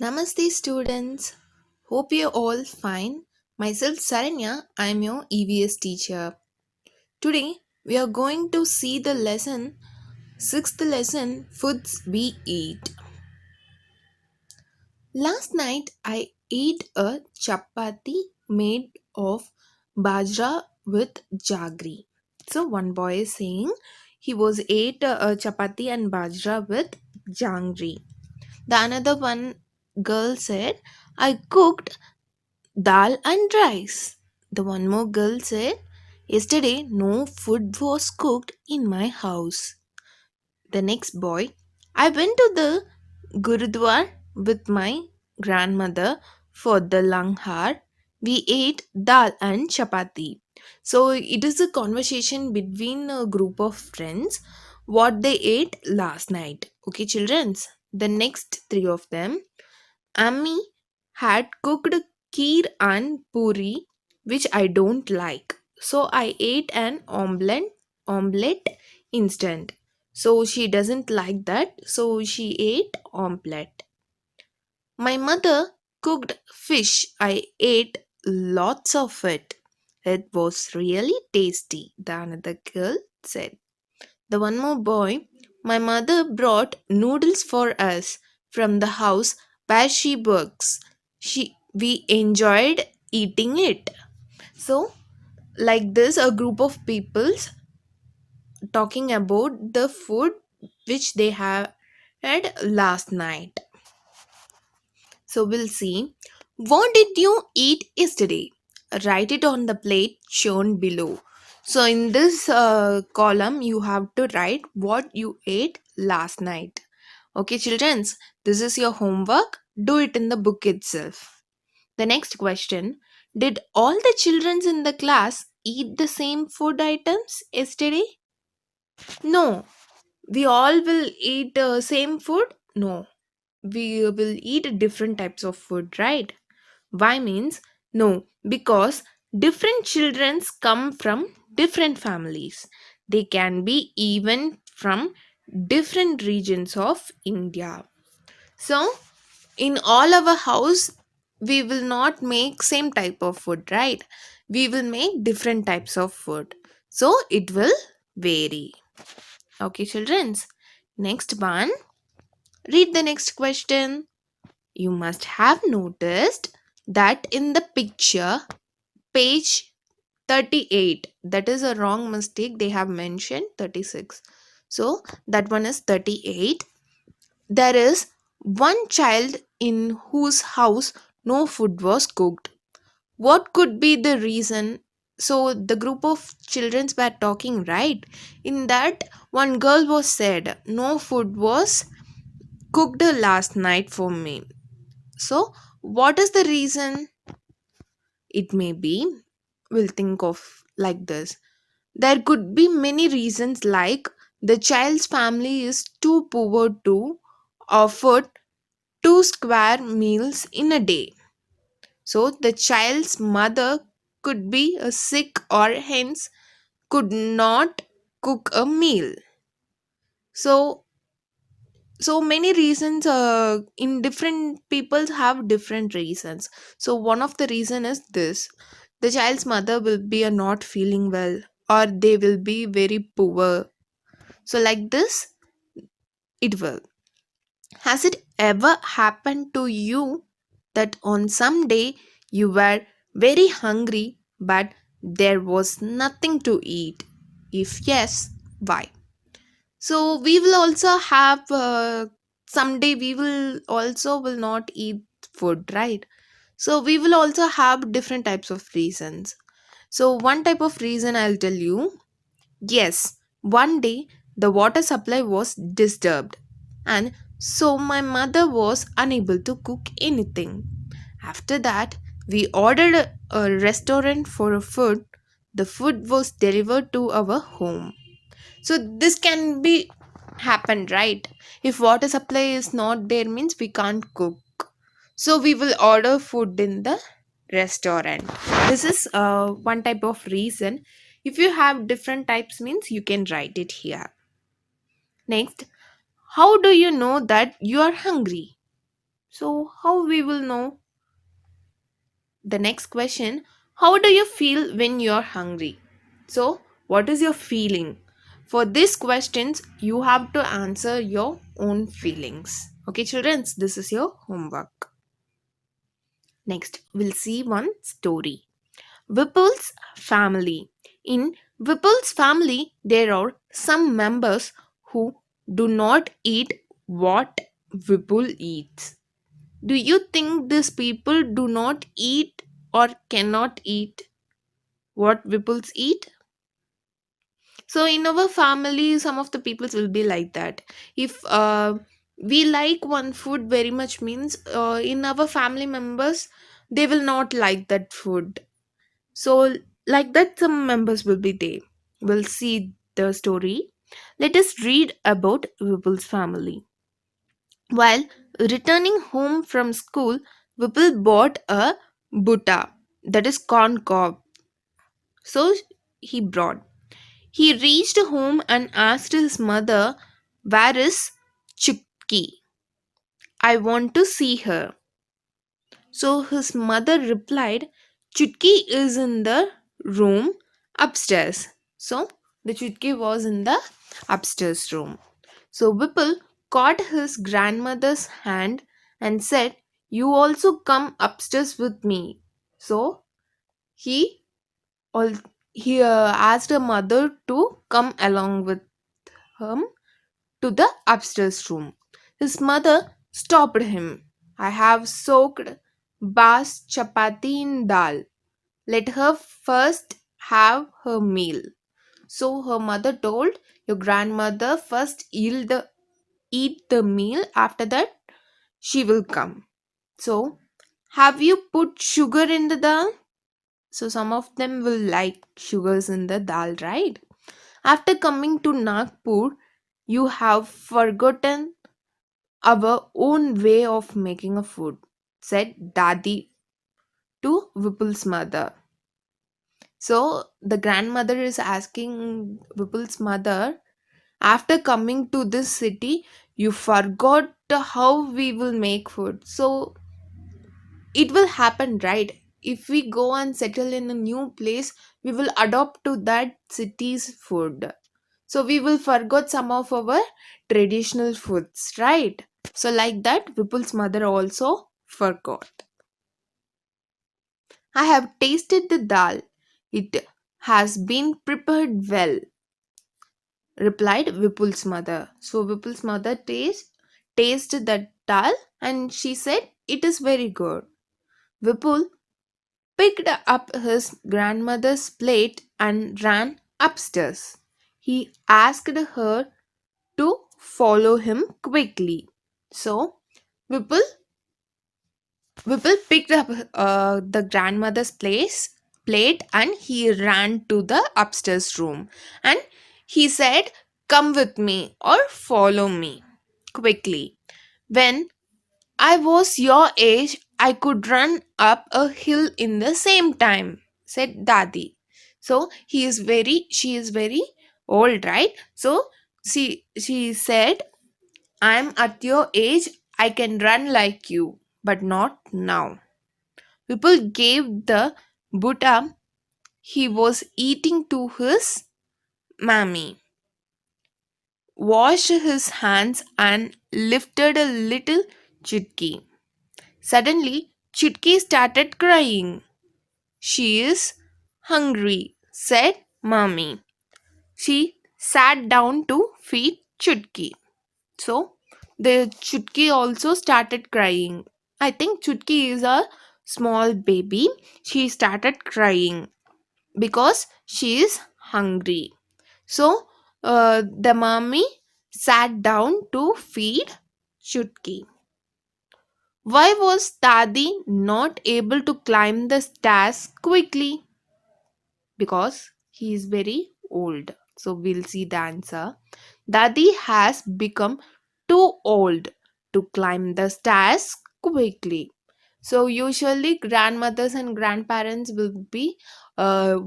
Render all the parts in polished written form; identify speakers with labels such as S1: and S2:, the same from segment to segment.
S1: Namaste students. Hope you're all fine. Myself Saranya, I'm your EVS teacher. Today we are going to see the lesson, sixth lesson, foods we eat. Last night I ate a chapati made of bajra with jaggery. So one boy is saying he was ate a chapati and bajra with jaggery. The another one girl said I cooked dal and rice. The one more girl said, yesterday no food was cooked in my house. The next boy, I went to the Gurudwar with my grandmother for the langhar. We ate dal and chapati. So it is a conversation between a group of friends what they ate last night. Okay, childrens. The next three of them Ammi had cooked kheer and puri, which I don't like. So I ate an omelette instant. So she doesn't like that. So she ate omelette. My mother cooked fish. I ate lots of it. It was really tasty, the another girl said. The one more boy, my mother brought noodles for us from the house where she works. We enjoyed eating it. So, like this, a group of peoples talking about the food which they have had last night. So, we'll see. What did you eat yesterday? Write it on the plate shown below. So, in this column, you have to write what you ate last night. Okay, childrens, this is your homework. Do it in the book itself. The next question, did all the children in the class eat the same food items yesterday? No. We all will eat same food? No. We will eat different types of food, right? Why means no, because different childrens come from different families. They can be even from different regions of India. So, in all our house, we will not make same type of food, right? We will make different types of food. So, it will vary. Okay, childrens. Next one. Read the next question. You must have noticed that in the picture, page 38, that is a wrong mistake. They have mentioned 36. So, that one is 38. There is one child in whose house no food was cooked. What could be the reason? So, the group of children were talking, right? In that, one girl was said, no food was cooked last night for me. So, what is the reason? It may be, we'll think of like this. There could be many reasons, like the child's family is too poor to afford two square meals in a day. So the child's mother could be sick or hence could not cook a meal. So so many reasons in different people have different reasons. So one of the reason is this, the child's mother will be not feeling well or they will be very poor. So like this it will. Has it ever happened to you that on some day you were very hungry but there was nothing to eat? If yes, why? So we will also have someday we will also will not eat food, right? So we will also have different types of reasons. So one type of reason I'll tell you. Yes, one day the water supply was disturbed, and so my mother was unable to cook anything. After that, we ordered a restaurant for a food. The food was delivered to our home. So this can be happened, right? If water supply is not there means we can't cook. So we will order food in the restaurant. This is one type of reason. If you have different types means you can write it here. Next, how do you know that you are hungry? So how we will know? The next question, how do you feel when you're hungry? So, what is your feeling? For these questions, you have to answer your own feelings. Okay, children, this is your homework. Next, we'll see one story. Whipple's family. In Whipple's family, there are some members who do not eat what Whipple eats. Do you think these people do not eat or cannot eat what Whipples eat? So in our family, some of the peoples will be like that. If we like one food very much means in our family members, they will not like that food. So like that, some members will be there. We'll see the story. Let us read about Whipple's family. While returning home from school, Whipple bought a butta, that is corn cob. So he brought. He reached home and asked his mother, "Where is Chutki? I want to see her." So his mother replied, "Chutki is in the room upstairs." So the Chutki was in the upstairs room. So Whipple caught his grandmother's hand and said, "You also come upstairs with me." So he all he asked her mother to come along with him to the upstairs room. His mother stopped him. "I have soaked Bas chapati in dal. Let her first have her meal." So her mother told, "Your grandmother first eat the meal, after that she will come." So, have you put sugar in the dal? So some of them will like sugars in the dal, right? After coming to Nagpur, you have forgotten our own way of making a food, said Dadi to Vipul's mother. So the grandmother is asking Vipul's mother, after coming to this city, you forgot how we will make food. So it will happen, right? If we go and settle in a new place, we will adopt to that city's food. So we will forget some of our traditional foods, right? So like that, Vipul's mother also forgot. "I have tasted the dal. It has been prepared well," replied Vipul's mother. So Vipul's mother tasted that dal and she said, "It is very good." Vipul picked up his grandmother's plate and ran upstairs. He asked her to follow him quickly. So Vipul Whipple picked up the grandmother's plate and he ran to the upstairs room and he said, "Come with me or follow me quickly. When I was your age, I could run up a hill in the same time," said Dadi. So she is very old, right? So she said, "I'm at your age, I can run like you, but not now." People gave the Buddha he was eating to his mammy, washed his hands, and lifted a little Chutki. Suddenly, Chutki started crying. "She is hungry," said Mommy. She sat down to feed Chutki. So, the Chutki also started crying. I think Chutki is a small baby. She started crying because she is hungry. So, the mommy sat down to feed Chutki. Why was Dadi not able to climb the stairs quickly? Because he is very old. So we'll see the answer. Dadi has become too old to climb the stairs quickly. So usually grandmothers and grandparents will be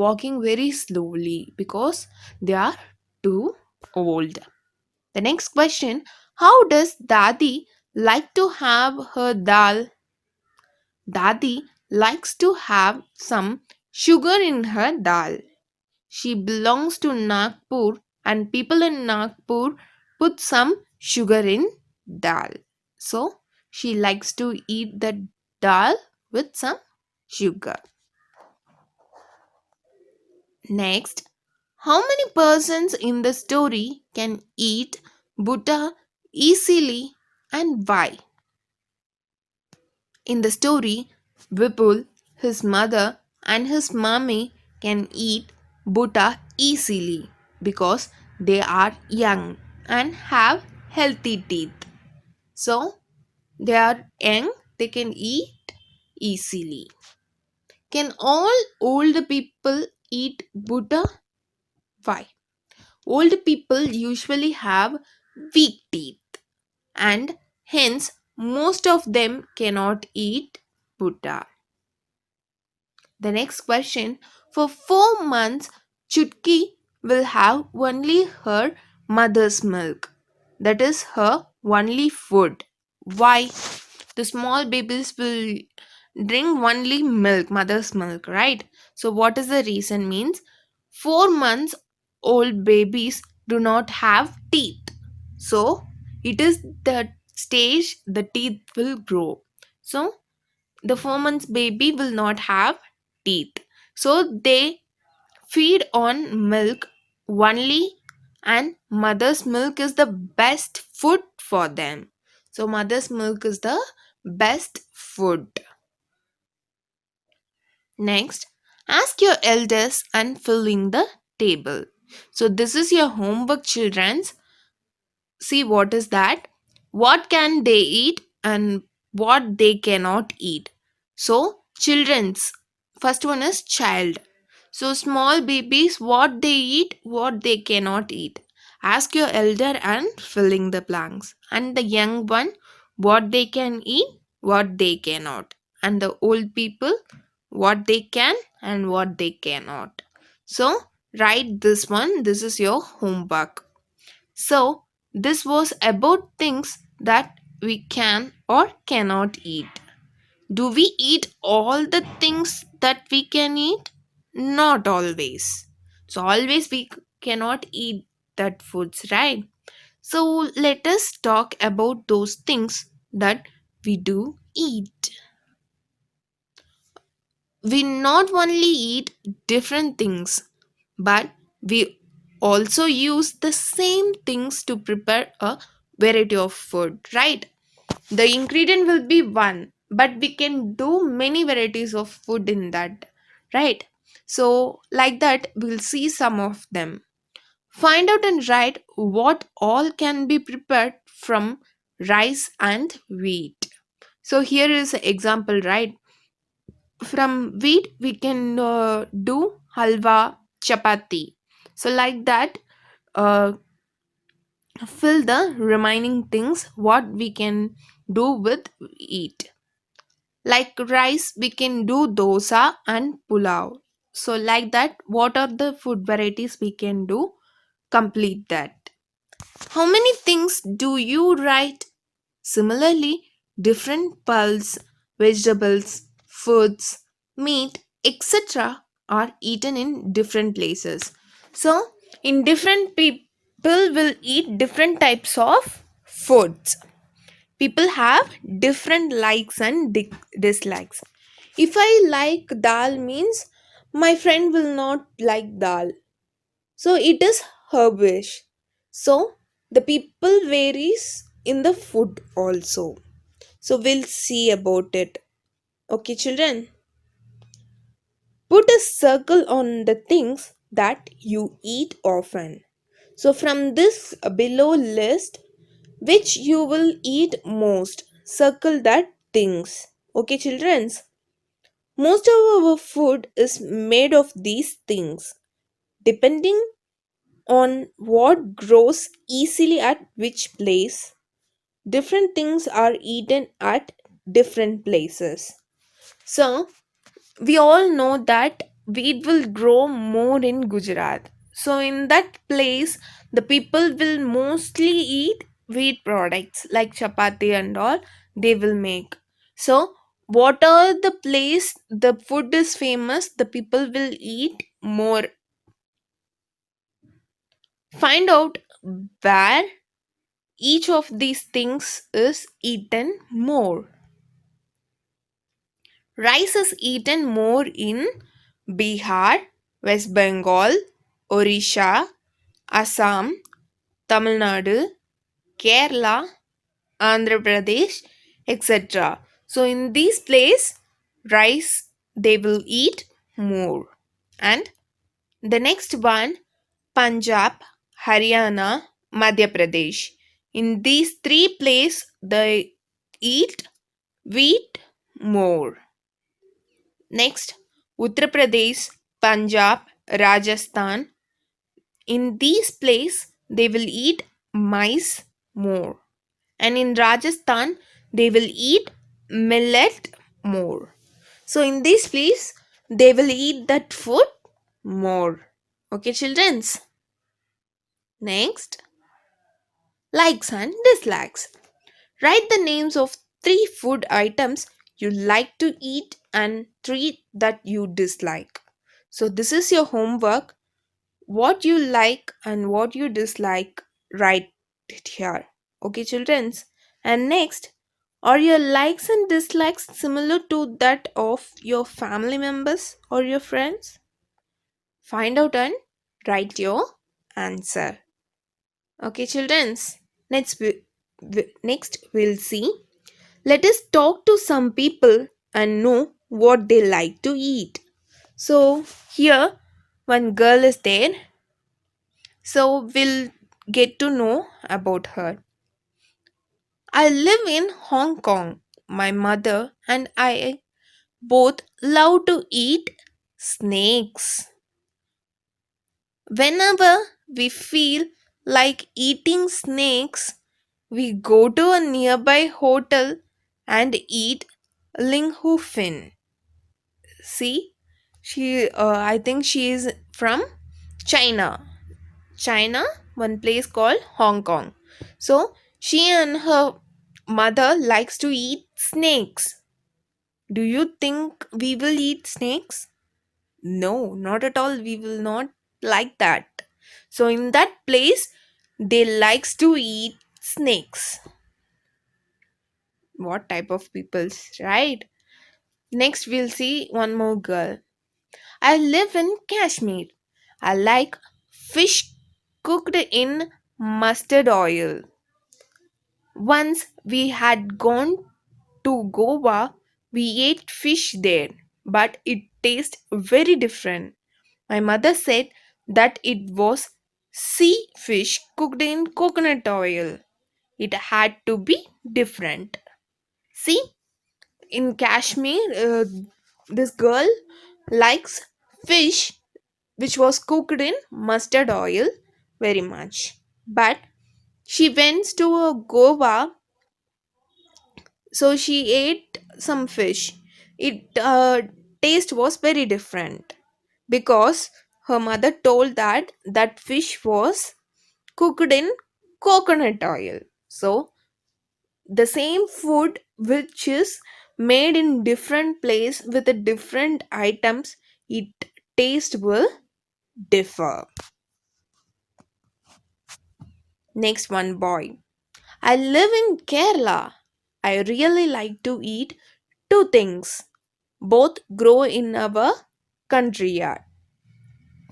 S1: walking very slowly because they are too old. The next question, how does Dadi like to have her dal. Dadi likes to have some sugar in her dal. She belongs to Nagpur and people in Nagpur put some sugar in dal. So she likes to eat the dal with some sugar. Next, how many persons in the story can eat butta easily and why? In the story, Vipul, his mother, and his mummy can eat butta easily because they are young and have healthy teeth. So, they are young, they can eat easily. Can all old people eat butta? Why? Old people usually have weak teeth and hence most of them cannot eat butta. The next question, for 4 months, Chutki will have only her mother's milk. That is her only food. Why? The small babies will drink only milk, mother's milk, right? So, what is the reason? Means 4 months old babies do not have teeth. So, it is the stage the teeth will grow. So, the 4 months baby will not have teeth, so they feed on milk only, and mother's milk is the best food for them. So mother's milk is the best food. Next, ask your elders and fill in the table. So this is your homework, children's. See what is that, what can they eat and what they cannot eat. So children's, first one is child. So small babies, what they eat, what they cannot eat. Ask your elder and filling the blanks. And the young one, what they can eat, what they cannot. And the old people, what they can and what they cannot. So write this one, this is your homework. So, this was about things that we can or cannot eat. Do we eat all the things that we can eat? Not always. So, always we cannot eat that foods, right? So, let us talk about those things that we do eat. We not only eat different things, but we also use the same things to prepare a variety of food, right? The ingredient will be one, but we can do many varieties of food in that, right? So like that we'll see some of them. Find out and write what all can be prepared from rice and wheat. So here is an example, right? From wheat we can do halwa, chapati. So like that, uh, fill the remaining things what we can do with wheat. Like rice we can do dosa and pulao. So like that, what are the food varieties we can do, complete that. How many things do you write? Similarly, different pulse, vegetables, foods, meat, etc. are eaten in different places. So, in different people will eat different types of foods. People have different likes and dislikes. If I like dal means my friend will not like dal. So it is her wish. So the people varies in the food also. So we'll see about it. Okay, children, put a circle on the things that you eat often. So from this below list, which you will eat most, circle that things. Okay, childrens. Most of our food is made of these things. Depending on what grows easily at which place, different things are eaten at different places. So, we all know that wheat will grow more in Gujarat. So, in that place, the people will mostly eat wheat products like chapati and all they will make. So what are the place the food is famous, the people will eat more. Find out where each of these things is eaten more. Rice is eaten more in Bihar, West Bengal, Orissa, Assam, Tamil Nadu, Kerala, Andhra Pradesh, etc. So in these places, rice they will eat more. And the next one, Punjab, Haryana, Madhya Pradesh. In these three places, they eat wheat more. Next, Uttar Pradesh, Punjab, Rajasthan. In these places, they will eat maize more. And in Rajasthan, they will eat millet more. So in this place, they will eat that food more. Okay, childrens. Next, likes and dislikes. Write the names of three food items you like to eat and three that you dislike. So this is your homework. What you like and what you dislike, write it here. Okay, childrens. And next, are your likes and dislikes similar to that of your family members or your friends? Find out and write your answer. Okay, childrens. Next we'll see. Let us talk to some people and know what they like to eat. So here one girl is there. So we'll get to know about her. I live in Hong Kong. My mother and I both love to eat snakes. Whenever we feel like eating snakes, we go to a nearby hotel and eat Ling Hu Fin. See, I think she is from China. China, one place called Hong Kong. So she and her mother likes to eat snakes. Do you think we will eat snakes? No, not at all. We will not like that. So in that place, they likes to eat snakes. What type of peoples, right? Next, we'll see one more girl. I live in Kashmir. I like fish cooked in mustard oil. Once we had gone to Goa, we ate fish there, but it tastes very different. My mother said that it was sea fish cooked in coconut oil. It had to be different. See, in Kashmir, this girl likes fish which was cooked in mustard oil very much. But she went to a Goa, so she ate some fish. It taste was very different because her mother told that that fish was cooked in coconut oil. So the same food which is made in different place with the different items, it taste will differ. Next one, boy. I live in Kerala. I really like to eat two things. Both grow in our country yard.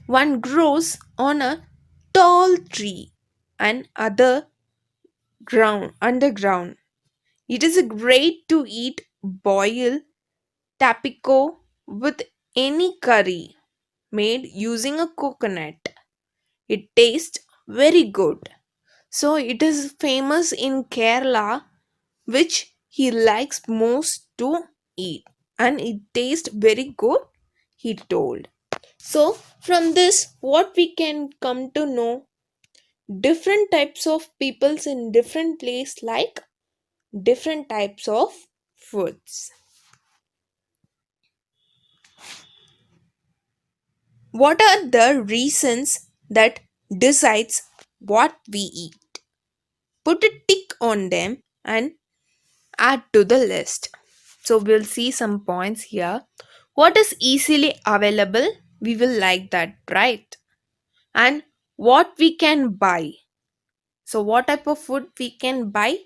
S1: One grows on a tall tree and other ground underground. It is a great to eat boiled tapico with any curry made using a coconut. It tastes very good. So it is famous in Kerala, which he likes most to eat, and it tastes very good, he told. So from this, what we can come to know, different types of peoples in different place like different types of foods. What are the reasons that decides what we eat? put a tick on them and add to the list. So we'll see some points here. What is easily available? We will like that, right? And what we can buy. So what type of food we can buy?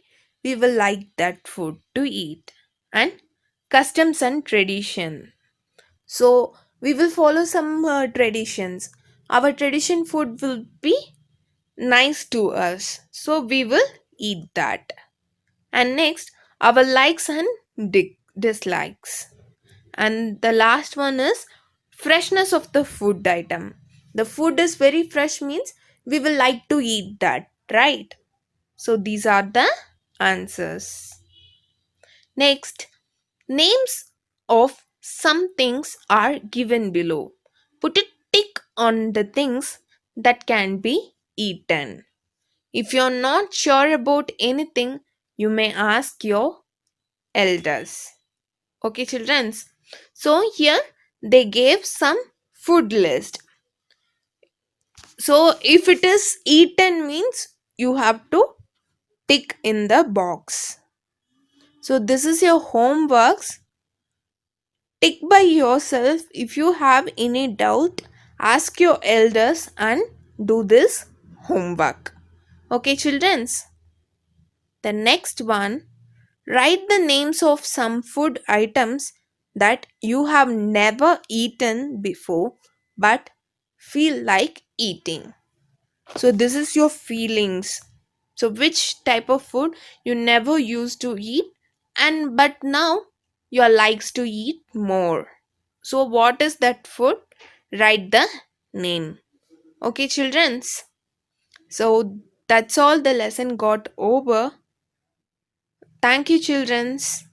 S1: We will like that food to eat. And customs and tradition. So we will follow some traditions. Our tradition food will be nice to us. So we will eat that. And next, our likes and dislikes. And the last one is freshness of the food item. The food is very fresh means we will like to eat that, right? So these are the answers. Next, names of some things are given below. Put a tick on the things that can be eaten. If you're not sure about anything, you may ask your elders. Okay, childrens. So here they gave some food list. So if it is eaten means you have to tick in the box. So this is your homeworks. Tick by yourself. If you have any doubt, ask your elders and do this homework. Okay, childrens. The next one, write the names of some food items that you have never eaten before but feel like eating. So this is your feelings. So which type of food you never used to eat and but now you likes to eat more. So what is that food? Write the name. Okay, childrens. So that's all the lesson got over. Thank you, childrens.